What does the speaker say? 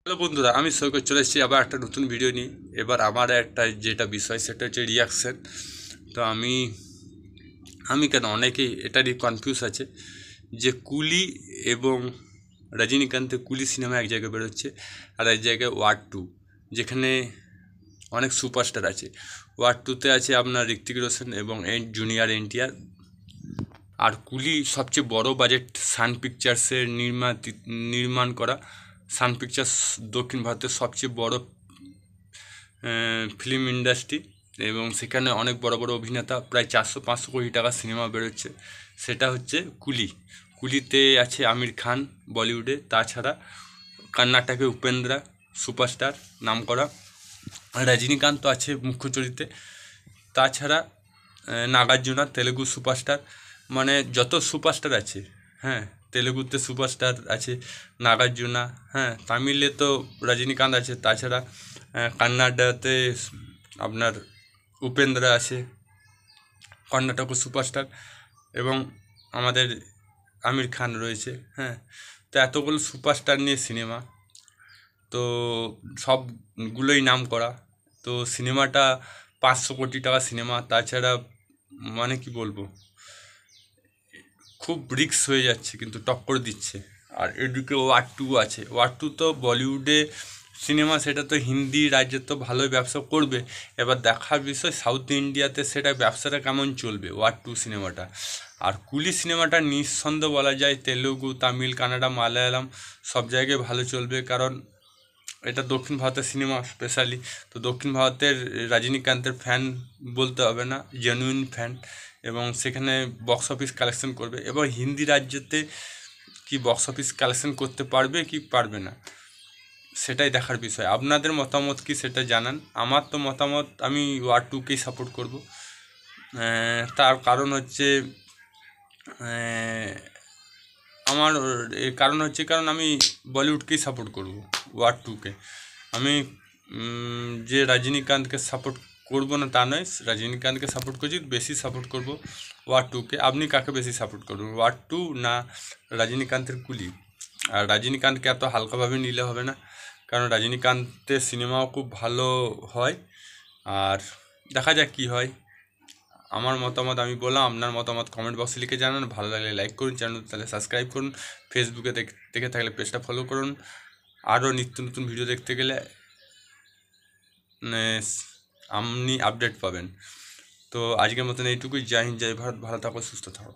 Hello বন্ধুরা, আমি সৈকত চলে এসেছি আবার একটা নতুন ভিডিও নিয়ে। এবার আমার একটা যেটা বিষয় সেটা হচ্ছে রিয়াকশান। তো আমি কেন অনেকেই এটা নিয়ে কনফিউজ আছে যে কুলি এবং রজনীকান্তের কুলি সিনেমা এক জায়গায় বেরোচ্ছে আর এক জায়গায় ওয়ার টু, যেখানে অনেক সুপারস্টার আছে। ওয়ার টুতে আছে আপনার ঋত্বিক রোশন এবং জুনিয়র এনটিআর। আর কুলি সবচেয়ে বড় বাজেট সান পিকচার্সের নির্মাণ করা। সান পিকচার্স দক্ষিণ ভারতের সবচেয়ে বড় ফিল্ম ইন্ডাস্ট্রি, এবং সেখানে অনেক বড় বড় অভিনেতা, প্রায় 400-500 কোটি টাকার সিনেমা বেরোচ্ছে। সেটা হচ্ছে কুলি। কুলিতে আছে আমির খান বলিউডে, তাছাড়া কর্ণাটকে উপেন্দ্রা সুপারস্টার নাম করা, রজনীকান্ত আছে মুখ্য চরিত্রে, তাছাড়া নাগার্জুনা তেলেগু সুপারস্টার। মানে যত সুপারস্টার আছে, হ্যাঁ, তেলেগুতে সুপারস্টার আছে নাগার্জুনা, হ্যাঁ, তামিলে তো রজনীকান্ত আছে, তাছাড়া কান্নাডাতে আপনার উপেন্দ্রা আছে, কর্ণাটক সুপারস্টার, এবং আমাদের আমির খান রয়েছে, হ্যাঁ। তো এতগুলো সুপারস্টার নিয়ে সিনেমা, তো সবগুলোই নাম করা। তো সিনেমাটা 500 কোটি টাকা সিনেমা, তাছাড়া মানে কি বলবো, খুব রিস্ক হয়ে যাচ্ছে কিন্তু টক্কর দিচ্ছে। আর এদিকে ওয়ার টু আছে। ওয়ার টু তো বলিউডে সিনেমা, সেটা তো হিন্দি রাজ্যে তো ভালোই ব্যবসা করবে। এবার দেখার বিষয় সাউথ ইন্ডিয়াতে সেটা ব্যবসাটা কেমন চলবে ওয়ার টু সিনেমাটা। আর কুলি সিনেমাটা নিঃসন্দেহ বলা যায় তেলুগু, তামিল, কানাডা, মালায়ালাম সব জায়গায় ভালো চলবে, কারণ এটা দক্ষিণ ভারতের সিনেমা স্পেশালি। তো দক্ষিণ ভারতের রজনীকান্তের ফ্যান বলতে হবে না, জেনুইন ফ্যান, এবং সেখানে বক্স অফিস কালেকশন করবে। এবার হিন্দি রাজ্যতে কি বক্স অফিস কালেকশন করতে পারবে কি পারবে না, সেটাই দেখার বিষয়। আপনাদের মতামত কি সেটা জানান। আমার তো মতামত, আমি ওয়ার টুকেই সাপোর্ট করব। তার কারণ হচ্ছে, আমার এর কারণ হচ্ছে, কারণ আমি বলিউডকেই সাপোর্ট করব, ওয়ার টুকে। আমি যে রজনীকান্তকে সাপোর্ট করব না তা নয়, রজনীকান্তকে সাপোর্ট করছি, বেশি সাপোর্ট করব ওয়ার টুকে। আপনি কাকে বেশি সাপোর্ট করবেন, ওয়ার টু না রজনীকান্তের কুলি? আর রজনীকান্তকে এত হালকাভাবে নিলে হবে না, কারণ রজনীকান্তের সিনেমাও খুব ভালো হয়। আর দেখা যাক কী হয়। আমার মতামত আমি বললাম, আপনার মতামত কমেন্ট বক্সে লিখে জানান। ভালো লাগলে লাইক করুন, চ্যানেল তাহলে সাবস্ক্রাইব করুন, ফেসবুকে দেখে থাকলে পেজটা ফলো করুন। আরও নিত্য নতুন ভিডিও দেখতে গেলে আপনি আপডেট পাবেন। তো আজকের মতন এইটুকুই। জয় হিন্দ, জয় ভারত। ভালো থাকো, সুস্থ থাকো।